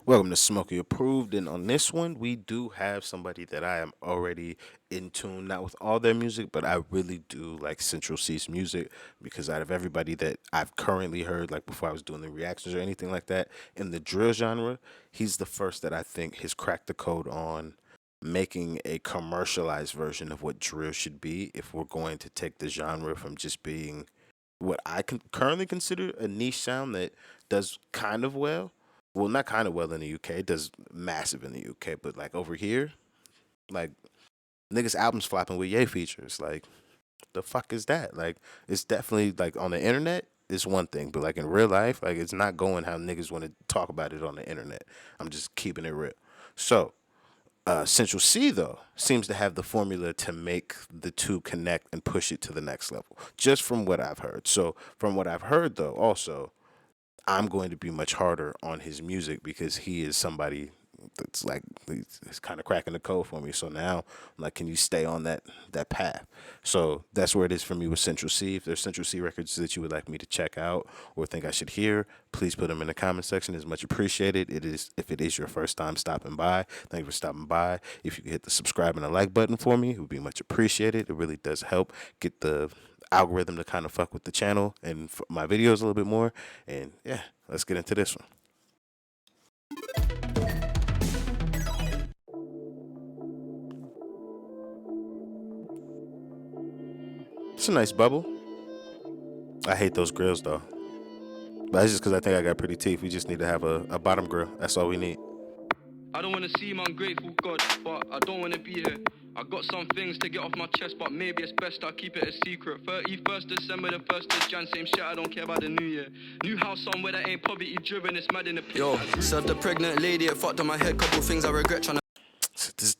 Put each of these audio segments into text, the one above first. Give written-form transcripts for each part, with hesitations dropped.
Welcome to Smokey Approved, and on this one, we do have somebody that I am already in tune, not with all their music, but I really do like Central Cee's music because out of everybody that I've currently heard, like before I was doing the reactions or anything like that, in the drill genre, he's the first that I think has cracked the code on making a commercialized version of what drill should be if we're going to take the genre from just being what I can currently consider a niche sound that does kind of well. Well, not kind of well in the UK. It does massive in the UK, but like over here, like niggas albums flopping with Ye features. Like the fuck is that? Like it's definitely like on the internet. It's one thing, but like in real life, like it's not going how niggas want to talk about it on the internet. I'm just keeping it real. So Central C though seems to have the formula to make the two connect and push it to the next level. Just from what I've heard. So from what I've heard though, also I'm going to be much harder on his music because he is somebody that's like he's kind of cracking the code for me. So now, I'm like, can you stay on that path? So that's where it is for me with Central C. If there's Central C records that you would like me to check out or think I should hear, please put them in the comment section. It's much appreciated. It is if it is your first time stopping by. Thank you for stopping by. If you could hit the subscribe and the like button for me, it would be much appreciated. It really does help get the algorithm to kind of fuck with the channel and my videos a little bit more. And yeah, let's get into this one. It's a nice bubble. I hate those grills though. But that's just because I think I got pretty teeth. We just need to have a bottom grill. That's all we need. I don't wanna seem ungrateful, God, but I don't wanna be here. I got some things to get off my chest, but maybe it's best I keep it a secret. 31st December, the 1st of Jan, same shit, I don't care about the new year. New house somewhere that ain't poverty driven, it's mad in the place. Yo, served the pregnant lady, it fucked on my head, couple things I regret trying to.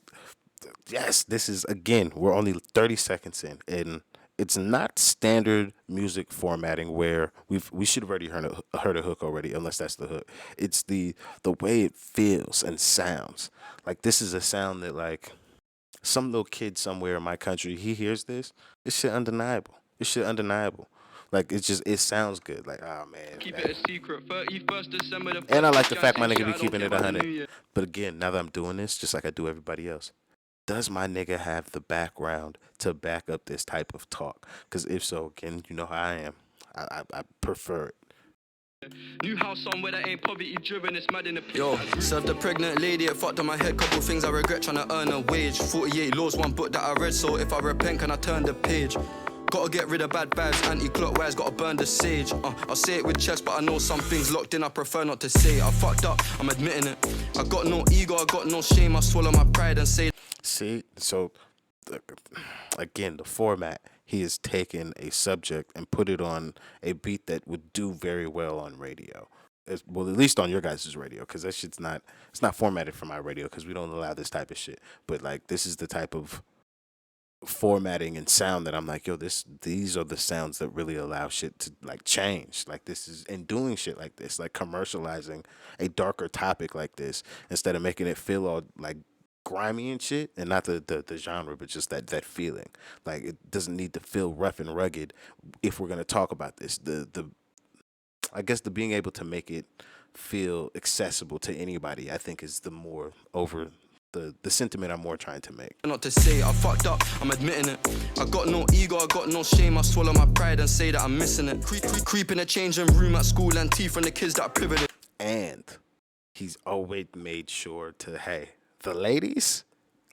This is again, we're only 30 seconds in, and it's not standard music formatting where we should have already heard a hook already, unless that's the hook. It's the way it feels and sounds. Like this is a sound that like some little kid somewhere in my country, he hears this, it's shit undeniable. It's shit undeniable. Like it sounds good. Like oh man. Keep it a secret. 31st December. And I like the fact my nigga be keeping it 100. But again, now that I'm doing this, just like I do everybody else, does my nigga have the background to back up this type of talk? Because if so, again, you know how I am. I prefer it. New house somewhere that ain't poverty driven, it's mad in the place. Yo, served the pregnant lady, it fucked on my head, couple things I regret trying to earn a wage. 48 laws, one book that I read, so if I repent, can I turn the page? Gotta get rid of bad vibes, anti-clockwise, gotta burn the sage. I'll say it with chest, but I know some things locked in, I prefer not to say. I fucked up, I'm admitting it. I got no ego, I got no shame, I swallow my pride and say. See, so again, the format, he has taken a subject and put it on a beat that would do very well on radio. Well, at least on your guys' radio, because that shit's not, it's not formatted for my radio because we don't allow this type of shit. But like, this is the type of formatting and sound that I'm like, yo, these are the sounds that really allow shit to like change. Like this is and doing shit like this, like commercializing a darker topic like this instead of making it feel all like grimy and shit, and not the genre, but just that feeling. Like it doesn't need to feel rough and rugged if we're gonna talk about this. The I guess the being able to make it feel accessible to anybody, I think, is the more over the sentiment I'm more trying to make. Not to say I fucked up, I'm admitting it. I got no ego, I got no shame, I swallow my pride and say that I'm missing it. Creep in a changing room at school and tea from the kids that privilege. And he's always made sure to, hey, the ladies,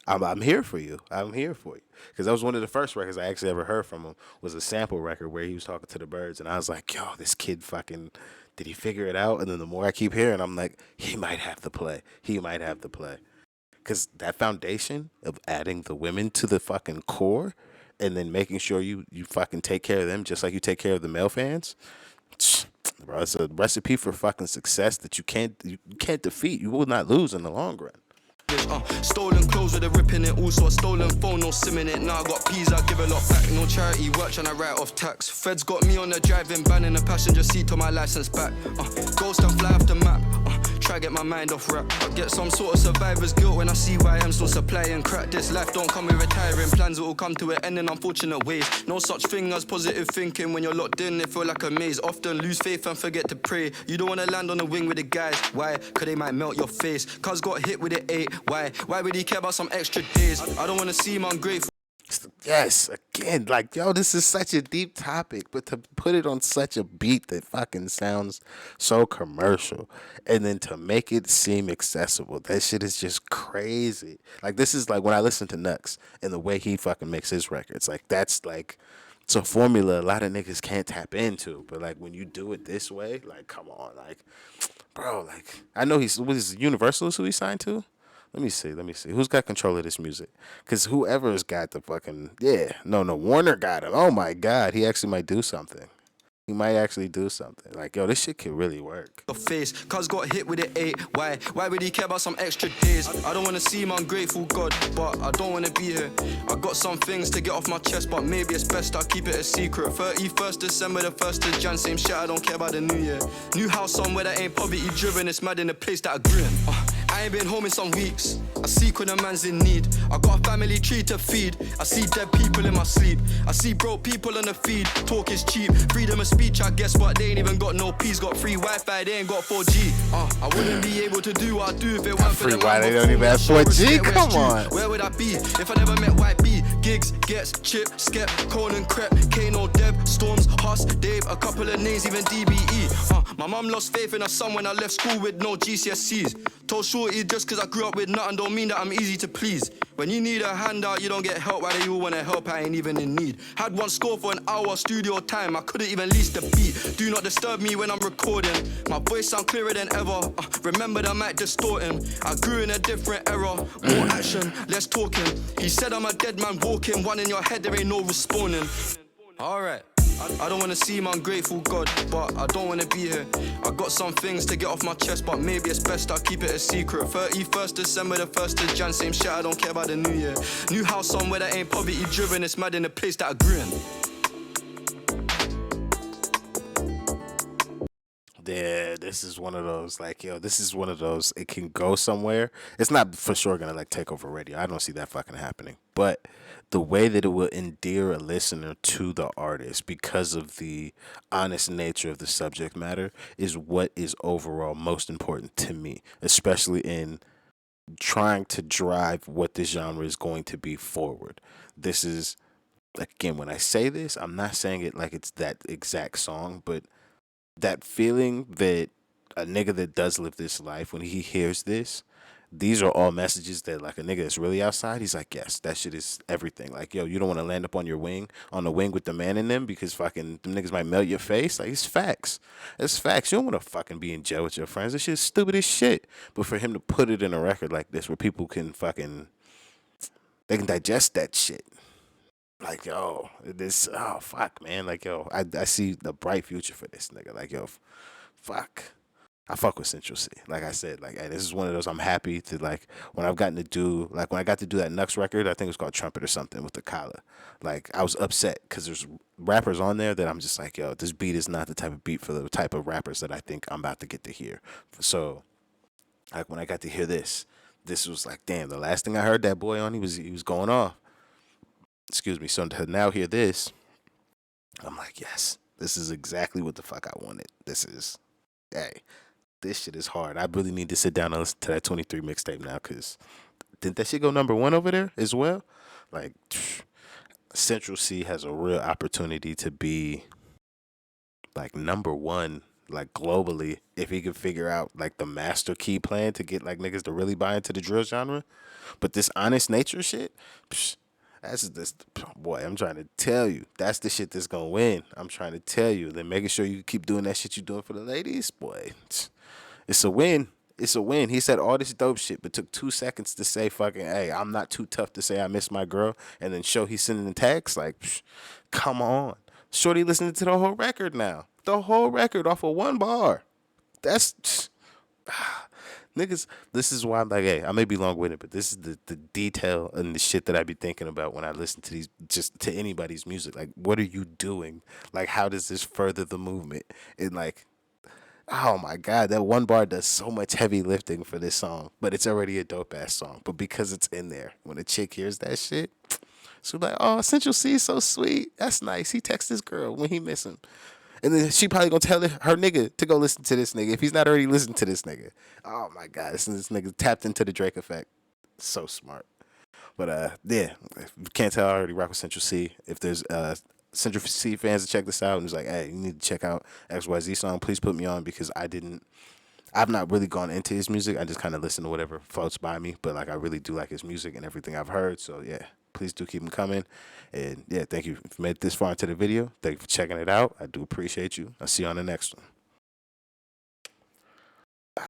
I'm here for you. I'm here for you. Because that was one of the first records I actually ever heard from him, was a sample record where he was talking to the birds. And I was like, yo, this kid fucking, did he figure it out? And then the more I keep hearing, I'm like, he might have the play. He might have the play. Because that foundation of adding the women to the fucking core and then making sure you fucking take care of them just like you take care of the male fans, bro, it's a recipe for fucking success that you can't defeat. You will not lose in the long run. Stolen clothes with a rip in it, also a stolen phone, no sim in it. Now I got peas, I give a lot back. No charity work, trying to write off tax. Feds got me on the driving ban in the passenger seat, to my license back. Ghost and fly off the map. try to get my mind off rap. I get some sort of survivor's guilt when I see why I'm still supplying crack. This life don't come with retiring plans, it will come to an end in unfortunate ways. No such thing as positive thinking when you're locked in, it feel like a maze. Often lose faith and forget to pray. You don't wanna land on the wing with the guys. Why? Cause they might melt your face. Cuz got hit with it 8. Why? Why would he care about some extra days? I don't wanna seem ungrateful. Yes, again, like, yo, this is such a deep topic, but to put it on such a beat that fucking sounds so commercial and then to make it seem accessible, that shit is just crazy. Like, this is like when I listen to Nux and the way he fucking makes his records, like, that's like, it's a formula a lot of niggas can't tap into, but like when you do it this way, like, come on, like, bro, like, I know he's, what is Universal is who he signed to? Let me see. Let me see. Who's got control of this music? Because whoever's got the fucking, yeah, no, Warner got him. Oh my God, he actually might do something. He might actually do something. Like, yo, this shit can really work. Your face, cuz got hit with it 8. Why? Why would he care about some extra days? I don't wanna seem ungrateful, God, but I don't wanna be here. I got some things to get off my chest, but maybe it's best I keep it a secret. 31st December, the 1st of Jan, same shit, I don't care about the new year. New house somewhere that ain't poverty driven, it's mad in the place that I grew in. I ain't been home in some weeks. I seek when a man's in need. I got a family tree to feed. I see dead people in my sleep. I see broke people on the feed. Talk is cheap. Freedom of speech, I guess what? They ain't even got no peace. Got free Wi-Fi, they ain't got 4G. I wouldn't be able to do what I do if it weren't for Free the why man they before don't even me. have Show 4G? respect where Come it's due. on. Where would I be if I never met YB? Gigs, Gets, Chip, Skep, Conan, Crep, Kano, Deb, Storms, Huss, Dave, a couple of names, even DBE. My mum lost faith in her son when I left school with no GCSEs. Told Shorty just cause I grew up with nothing don't mean that I'm easy to please. When you need a handout, you don't get help. Why do you wanna help? I ain't even in need. Had one score for an hour studio time. I couldn't even lease the beat. Do not disturb me when I'm recording. My voice sound clearer than ever. Remember that mic distorting. I grew in a different era. More action, less talking. He said I'm a dead man walking. One in your head, there ain't no respawning. Alright. I don't wanna seem ungrateful, God, but I don't wanna be here. I got some things to get off my chest, but maybe it's best I keep it a secret. 31st December, the 1st of Jan, same shit, I don't care about the new year. New house somewhere that ain't poverty driven, it's mad in the place that I grew in. Yeah, this is one of those, like, yo, this is one of those, it can go somewhere. It's not for sure gonna like take over radio. I don't see that fucking happening. But the way that it will endear a listener to the artist because of the honest nature of the subject matter is what is overall most important to me, especially in trying to drive what this genre is going to be forward. This is, like, again, when I say this, I'm not saying it like it's that exact song, but that feeling that a nigga that does live this life, when he hears this, these are all messages that, like, a nigga that's really outside, he's like, yes, that shit is everything. Like, yo, you don't want to land up on your wing, on the wing with the man in them because fucking them niggas might melt your face. Like, it's facts. It's facts. You don't want to fucking be in jail with your friends. This shit's stupid as shit. But for him to put it in a record like this where people can fucking, they can digest that shit. Like, yo, this, oh, fuck, man. Like, yo, I see the bright future for this nigga. Like, yo, fuck. I fuck with Central Cee. Like I said, like, hey, this is one of those I'm happy to, like, when I've gotten to do, like, when I got to do that Nux record, I think it was called Trumpet or something with the collar. Like, I was upset because there's rappers on there that I'm just like, yo, this beat is not the type of beat for the type of rappers that I think I'm about to get to hear. So, like, when I got to hear this, this was like, damn, the last thing I heard that boy on, he was going off. Excuse me. So to now hear this, I'm like, yes, this is exactly what the fuck I wanted. This is, hey, this shit is hard. I really need to sit down and listen to that 23 mixtape now because didn't that shit go #1 over there as well? Like, Central Cee has a real opportunity to be like #1, like, globally, if he could figure out like the master key plan to get like niggas to really buy into the drill genre. But this honest nature shit, psh, that's this, boy. I'm trying to tell you, that's the shit that's gonna win. I'm trying to tell you. Then making sure you keep doing that shit you doing for the ladies, boy. It's a win. It's a win. He said all this dope shit, but took 2 seconds to say fucking, hey, I'm not too tough to say I miss my girl, and then show he's sending the text. Like, psh, come on. Shorty listening to the whole record now. The whole record off of one bar. That's niggas. This is why I'm like, hey, I may be long winded, but this is the detail and the shit that I be thinking about when I listen to these, just to anybody's music. Like, what are you doing? Like, how does this further the movement? And like, Oh my god, that one bar does so much heavy lifting for this song, but it's already a dope ass song. But because it's in there, when a chick hears that shit, she'll be like, "Oh, Central C is so sweet. That's nice. He texts his girl when he miss him." And then she probably gonna tell her nigga to go listen to this nigga if he's not already listening to this nigga. Oh my god, this nigga tapped into the Drake effect. So smart. But yeah, if you can't tell I already rock with Central C. If there's Central C fans to check this out and it's like, hey, you need to check out XYZ song, please put me on because I've not really gone into his music. I just kind of listen to whatever floats by me. But like, I really do like his music and everything I've heard. So yeah, please do keep him coming. And yeah, thank you if you made it this far into the video. Thank you for checking it out. I do appreciate you. I'll see you on the next one.